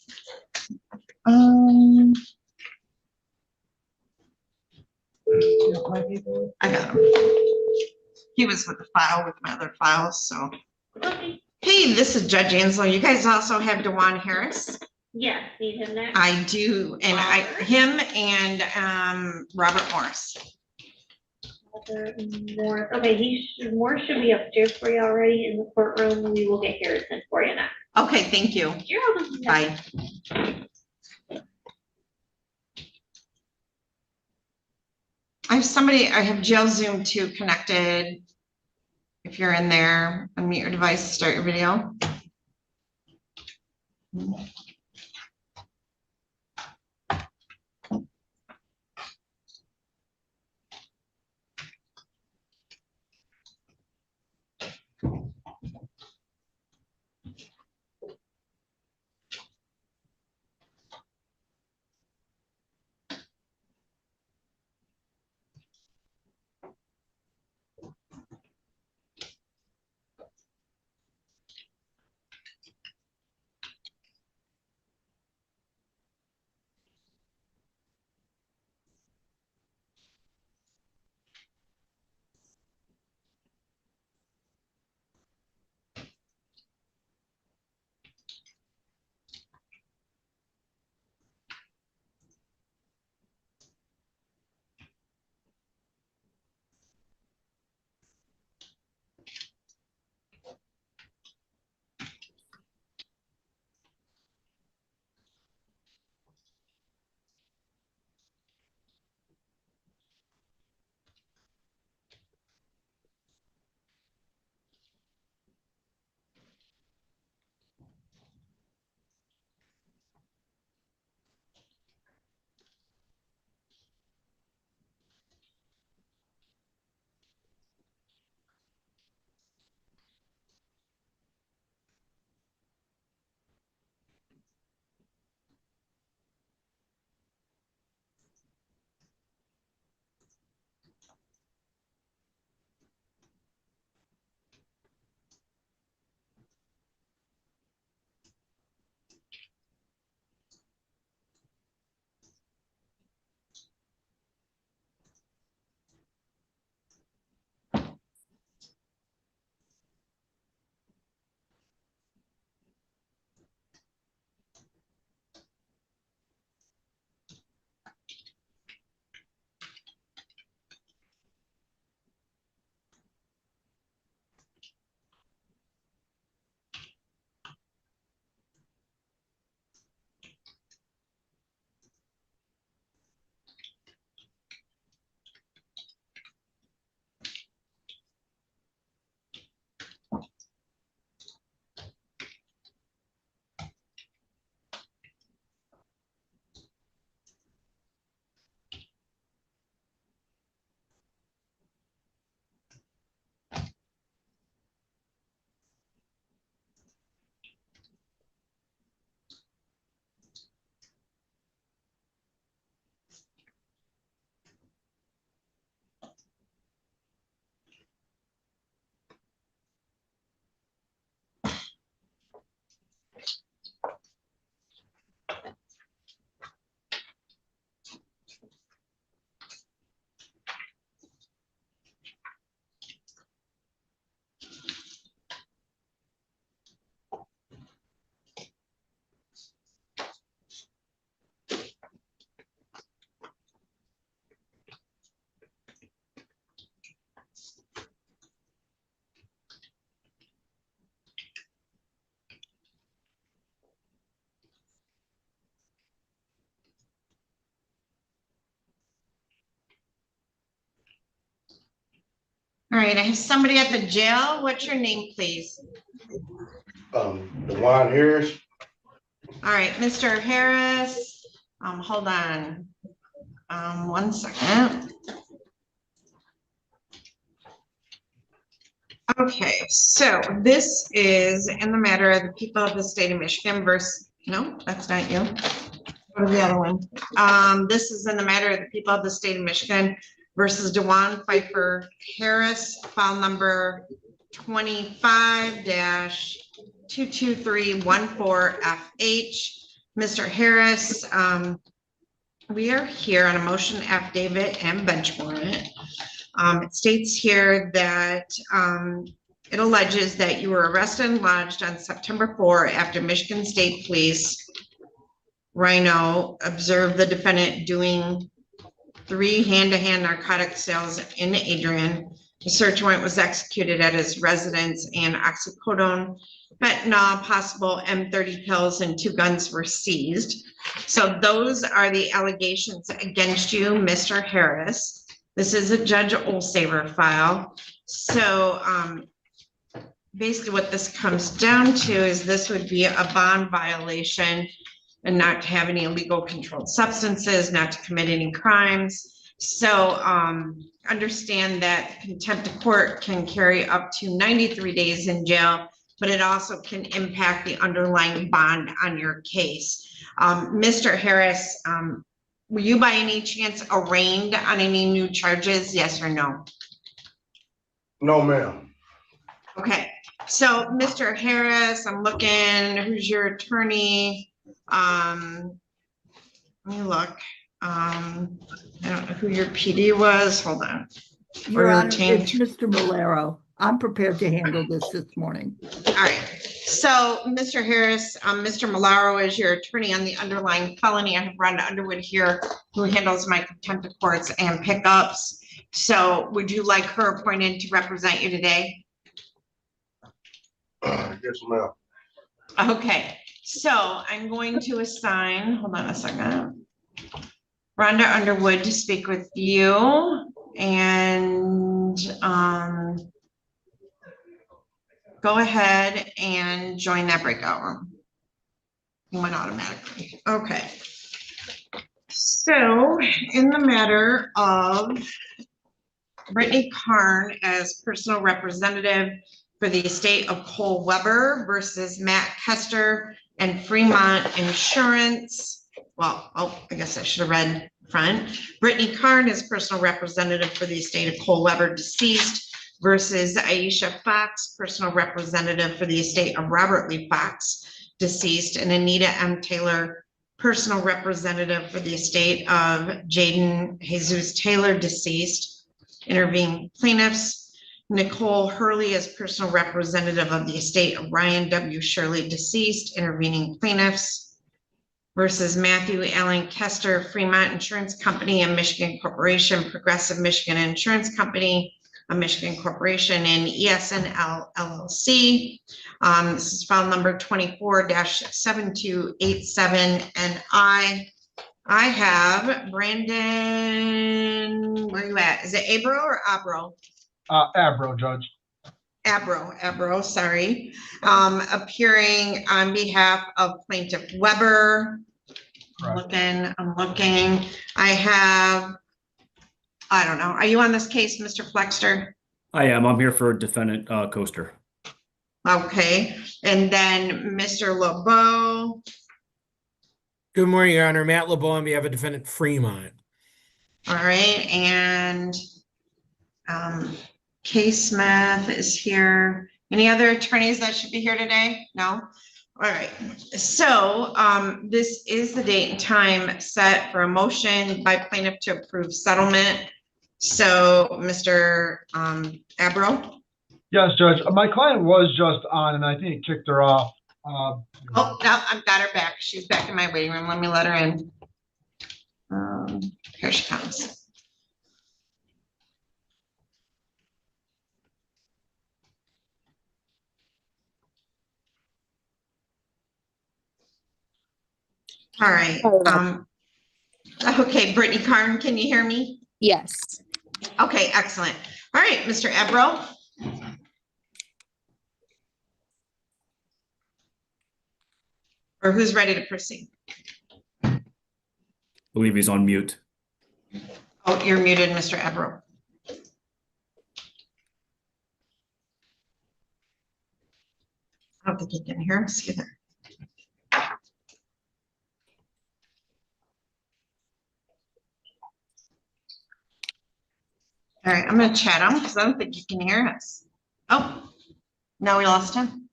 I got him. He was with the file with my other files, so. Hey, this is Judge Anslow. You guys also have Dewan Harris? Yes, need him next. I do, and him and Robert Morris. Morris, okay, Morris should be upstairs for you already in the courtroom. We will get Harrison for you now. Okay, thank you. You're welcome. Bye. I have jail Zoom 2 connected. If you're in there, unmute your device, start your video. All right, I have somebody at the jail. What's your name, please? DeJuan Harris. All right, Mr. Harris, hold on. 1 second. Okay, so this is in the matter of the people of the state of Michigan versus, no, that's not you. Go to the other one. This is in the matter of the people of the state of Michigan versus DeJuan Pfeiffer Harris, file number 25-22314FH. Mr. Harris, we are here on a motion affidavit and bench warrant. It states here that it alleges that you were arrested and lodged on September 4 after Michigan State Police Rhino observed the defendant doing 3 hand-to-hand narcotic sales in Adrian. The search warrant was executed at his residence and oxycodone, fentanyl, possible M30 pills, and 2 guns were seized. So those are the allegations against you, Mr. Harris. This is a Judge Olsaver file. So basically what this comes down to is this would be a bond violation and not to have any illegal controlled substances, not to commit any crimes. So understand that contempt of court can carry up to 93 days in jail, but it also can impact the underlying bond on your case. Mr. Harris, were you by any chance arraigned on any new charges? Yes or no? No, ma'am. Okay, so Mr. Harris, I'm looking, who's your attorney? Let me look. I don't know who your PD was. Hold on. Your Honor, it's Mr. Malero. I'm prepared to handle this morning. All right. So, Mr. Harris, Mr. Malaro is your attorney on the underlying felony. I have Rhonda Underwood here who handles my contempt of courts and pickups. So, would you like her appointed to represent you today? Yes, ma'am. Okay. So, I'm going to assign, hold on a second, Rhonda Underwood to speak with you and go ahead and join that breakout room. You went automatically. Okay. So in the matter of Brittany Karn as personal representative for the estate of Cole Weber versus Matt Kester and Fremont Insurance. Well, oh, I guess I should have read front. Brittany Karn is personal representative for the estate of Cole Weber deceased versus Aisha Fox, personal representative for the estate of Robert Lee Fox, deceased, and Anita M. Taylor, personal representative for the estate of Jaden Jesus Taylor, deceased. Intervening plaintiffs, Nicole Hurley as personal representative of the estate of Ryan W. Shirley, deceased. Intervening plaintiffs versus Matthew Allen Kester, Fremont Insurance Company, and Michigan Corporation, Progressive Michigan Insurance Company, a Michigan Corporation, and ESNL LLC. This is file number 24-7287, and I have Brandon, where are you at? Is it Abro or Abro? Abro, Judge. Abro, sorry. Appearing on behalf of Plaintiff Weber. I'm looking. I have, I don't know. Are you on this case, Mr. Flexter? I am. I'm here for defendant Coaster. Okay. And then Mr. LeBeau. Good morning, Your Honor. Matt LeBeau on behalf of defendant Fremont. All right. And Kay Smith is here. Any other attorneys that should be here today? No? All right. So this is the date and time set for a motion by plaintiff to approve settlement. So, Mr. Abro? Yes, Judge. My client was just on, and I think it kicked her off. Oh, no, I've got her back. She's back in my waiting room. Let me let her in. Here she comes. All right. Okay, Brittany Karn, can you hear me? Yes. Okay, excellent. All right, Mr. Ebro. Or who's ready to proceed? I believe he's on mute. Oh, you're muted, Mr. Ebro. I don't think you can hear us either. All right, I'm gonna chat him because I don't think you can hear us. Oh, now we lost him.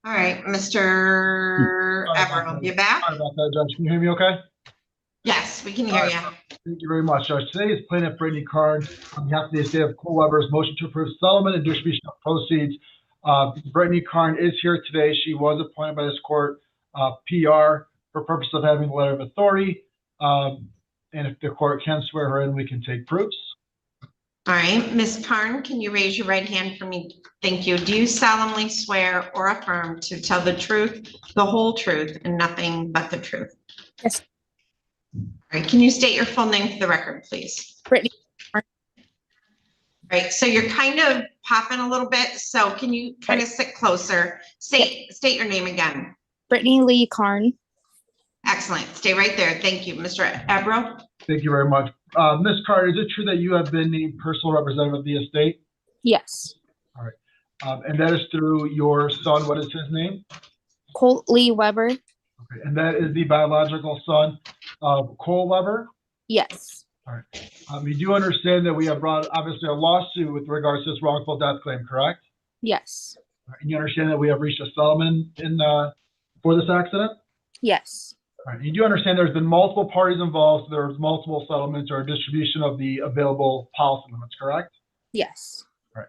All right, Mr. Ebro, you back? Sorry about that, Judge. Can you hear me okay? Yes, we can hear you. Thank you very much, Judge. Today is plaintiff Brittany Karn on behalf of the estate of Cole Weber's motion to approve settlement and distribution of proceeds. Brittany Karn is here today. She was appointed by this court PR for purpose of having a letter of authority. And if the court can swear her in, we can take proofs. All right, Ms. Karn, can you raise your right hand for me? Thank you. Do you solemnly swear or affirm to tell the truth, the whole truth, and nothing but the truth? Yes. All right, can you state your full name for the record, please? Brittany. All right, so you're kind of popping a little bit, so can you kind of sit closer? State your name again. Brittany Lee Karn. Excellent. Stay right there. Thank you, Mr. Ebro. Thank you very much. Ms. Karn, is it true that you have been named personal representative of the estate? Yes. All right. And that is through your son. What is his name? Colt Lee Weber. Okay. And that is the biological son of Cole Weber? Yes. All right. You do understand that we have brought, obviously, a lawsuit with regards to this wrongful death claim, correct? Yes. All right. And you understand that we have reached a settlement for this accident? Yes. All right. You do understand there's been multiple parties involved, so there's multiple settlements or distribution of the available policy limits, correct? Yes. All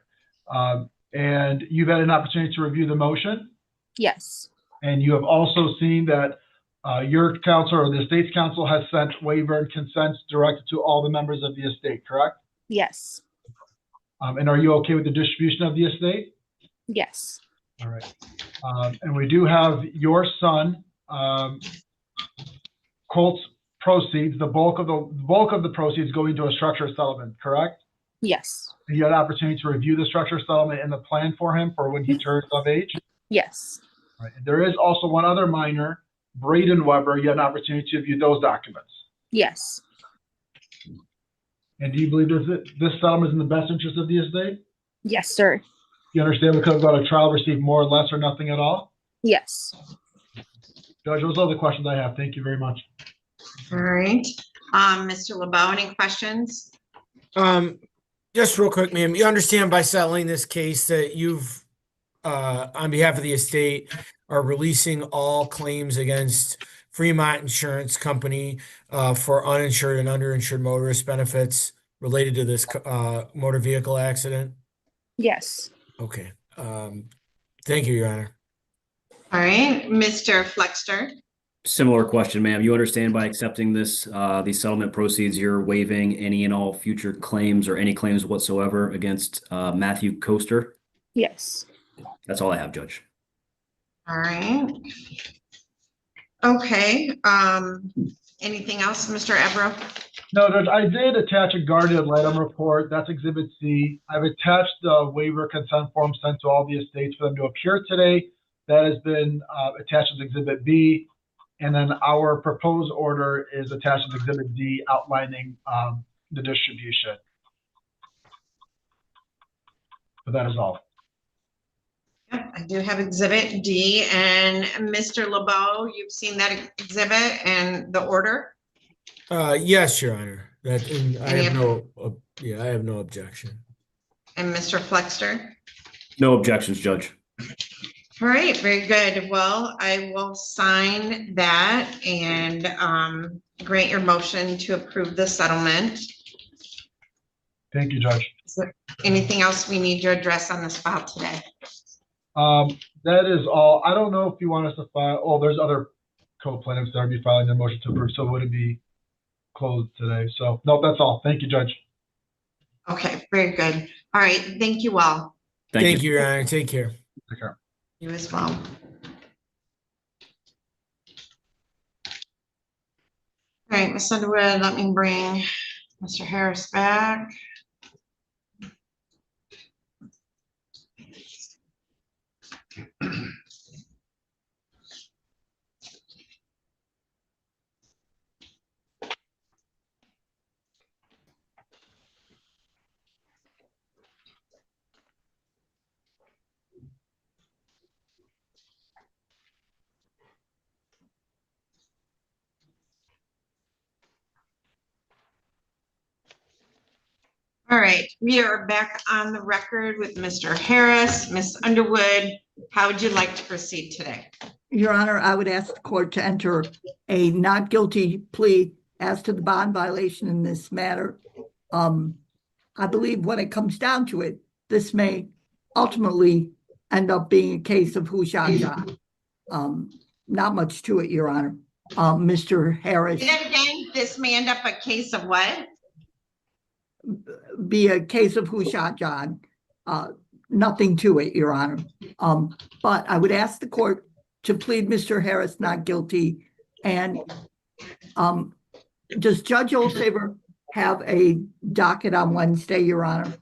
right. And you've had an opportunity to review the motion? Yes. And you have also seen that your counsel or the estate's counsel has sent waiver and consents directed to all the members of the estate, correct? Yes. And are you okay with the distribution of the estate? Yes. All right. And we do have your son, Colt's proceeds, the bulk of the proceeds going to a structured settlement, correct? Yes. You had an opportunity to review the structured settlement and the plan for him for when he turns of age? Yes. Right. There is also one other minor, Braden Weber. You had an opportunity to view those documents. Yes. And do you believe this settlement is in the best interest of the estate? Yes, sir. You understand we could have gone to trial, received more or less or nothing at all? Yes. Judge, those are the questions I have. Thank you very much. All right. Mr. LeBeau, any questions? Just real quick, ma'am, you understand by settling this case that you've, on behalf of the estate, are releasing all claims against Fremont Insurance Company for uninsured and underinsured motorist benefits related to this motor vehicle accident? Yes. Okay. Thank you, Your Honor. All right, Mr. Flexter. Similar question, ma'am. You understand by accepting this, these settlement proceeds, you're waiving any and all future claims or any claims whatsoever against Matthew Coaster? Yes. That's all I have, Judge. All right. Okay. Anything else, Mr. Ebro? No, Judge, I did attach a guardian ad litem report. That's Exhibit C. I've attached the waiver consent form sent to all the estates for them to appear today. That has been attached as Exhibit B. And then our proposed order is attached as Exhibit D, outlining the distribution. So that is all. Yep, I do have Exhibit D, and Mr. LeBeau, you've seen that exhibit and the order? Yes, Your Honor. I have no objection. And Mr. Flexter? No objections, Judge. All right, very good. Well, I will sign that and grant your motion to approve the settlement. Thank you, Judge. Is there anything else we need to address on this file today? That is all. I don't know if you want us to file, oh, there's other co-plaintiffs that would be filing their motion to approve, so it would be closed today. So, no, that's all. Thank you, Judge. Okay, very good. All right, thank you all. Thank you, Your Honor. Take care. Take care. You as well. All right, Ms. Underwood, let me bring Mr. Harris back. All right, we are back on the record with Mr. Harris. Ms. Underwood, how would you like to proceed today? Your Honor, I would ask the court to enter a not guilty plea as to the bond violation in this matter. I believe when it comes down to it, this may ultimately end up being a case of who shot John. Not much to it, Your Honor. Mr. Harris. Say that again, this may end up a case of what? Be a case of who shot John. Nothing to it, Your Honor. But I would ask the court to plead Mr. Harris not guilty. And does Judge Olsaver have a docket on Wednesday, Your Honor?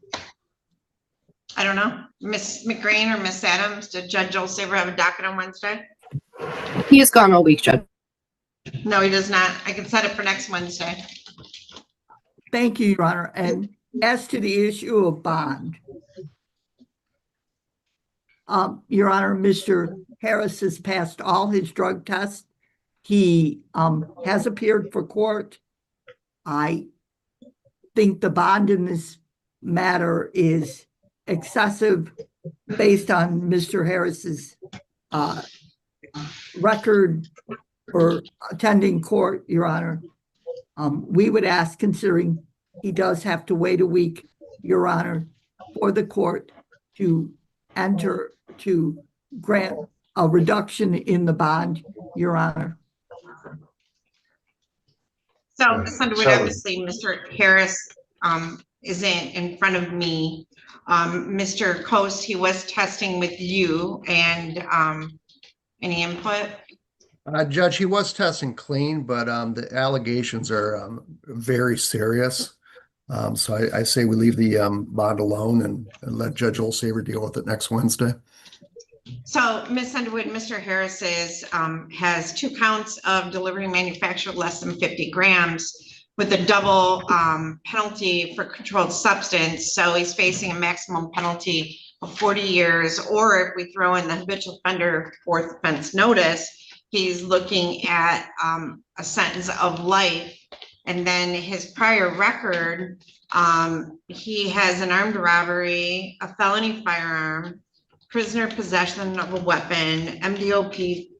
I don't know. Ms. McGrain or Ms. Adams, did Judge Olsaver have a docket on Wednesday? He is gone all week, Judge. No, he does not. I can set it for next Wednesday. Thank you, Your Honor. And as to the issue of bond, Your Honor, Mr. Harris has passed all his drug tests. He has appeared for court. I think the bond in this matter is excessive based on Mr. Harris's record for attending court, Your Honor. We would ask, considering he does have to wait a week, Your Honor, for the court to enter to grant a reduction in the bond, Your Honor. So, Ms. Underwood, obviously, Mr. Harris isn't in front of me. Mr. Coast, he was testing with you, and any input? Judge, he was testing clean, but the allegations are very serious. So I say we leave the bond alone and let Judge Olsaver deal with it next Wednesday. So, Ms. Underwood, Mr. Harris has 2 counts of delivering manufactured less than 50 grams with a double penalty for controlled substance. So he's facing a maximum penalty of 40 years, or if we throw in the habitual offender 4th offense notice, he's looking at a sentence of life. And then his prior record, he has an armed robbery, a felony firearm, prisoner possession of a weapon, MDOP,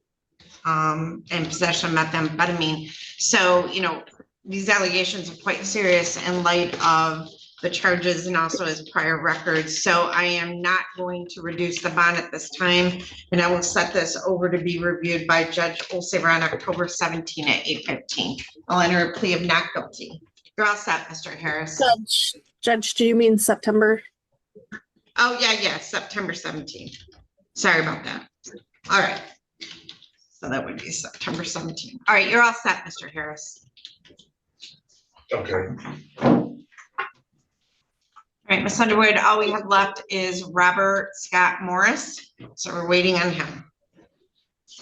and possession of methamphetamine. So, you know, these allegations are quite serious in light of the charges and also his prior records. So I am not going to reduce the bond at this time, and I will set this over to be reviewed by Judge Olsaver on October 17 at 8:15. I'll enter a plea of not guilty. You're all set, Mr. Harris. Judge, do you mean September? Oh, yeah, September 17th. Sorry about that. All right. So that would be September 17th. All right, you're all set, Mr. Harris. Okay. All right, Ms. Underwood, all we have left is Robert Scott Morris. So we're waiting on him.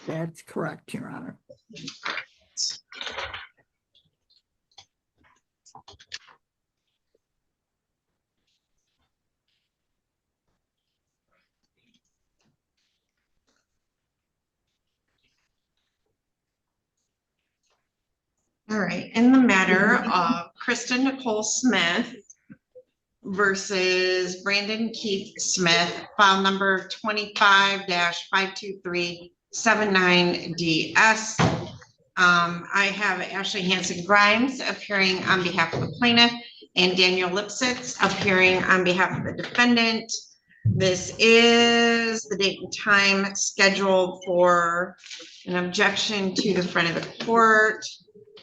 That's correct, Your Honor. All right, in the matter of Kristen Nicole Smith versus Brandon Keith Smith, file number 25-52379DS. I have Ashley Hanson Grimes appearing on behalf of the plaintiff and Daniel Lipsitz appearing on behalf of the defendant. This is the date and time scheduled for an objection to the front of the court.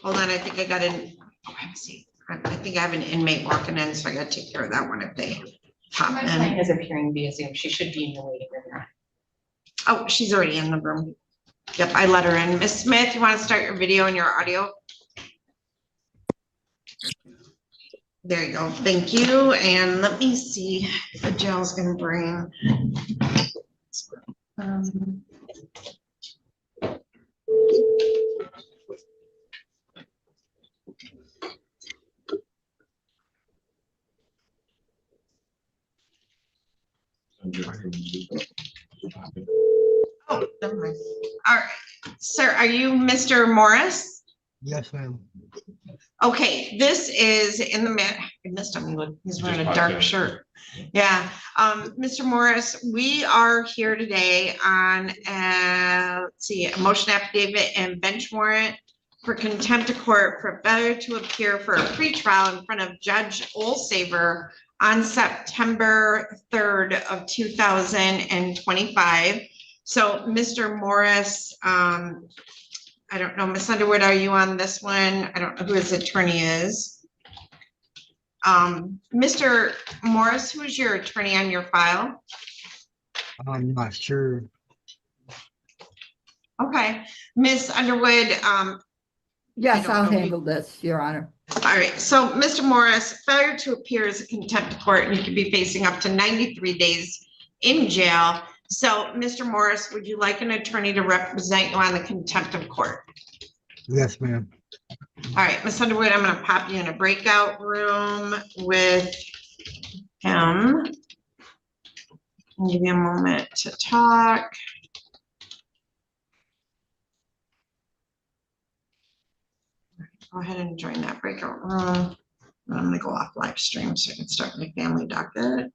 Hold on, I think I got an, oh, let me see. I think I have an inmate walking in, so I gotta take care of that one if they pop My client in. is appearing via Zoom. She should be in the waiting room now. Oh, she's already in the room. Yep, I let her in. Miss Smith, you want to start your video and your audio? There you go. Thank you. And let me see if the jail's gonna bring. Oh, never mind. All right, sir, are you Mr. Morris? Yes, ma'am. Okay, this is in the man, I missed him, he's wearing a dark shirt. Yeah, Mr. Morris, we are here today on, let's see, a motion affidavit and bench warrant for contempt of court for failure to appear for a pretrial in front of Judge Olsaver on September 3rd of 2025. So, Mr. Morris, I don't know, Ms. Underwood, are you on this one? I don't know who his attorney is. Mr. Morris, who is your attorney on your file? I'm not sure. Okay, Ms. Underwood, Yes, I'll handle this, Your Honor. all right, so Mr. Morris, failure to appear is a contempt of court and you could be facing up to 93 days in jail. So, Mr. Morris, would you like an attorney to represent you on the contempt of court? Yes, ma'am. All right, Ms. Underwood, I'm gonna pop you in a breakout room with him. I'll give you a moment to talk. Go ahead and join that breakout room. I'm gonna go off live stream so I can start my family docket.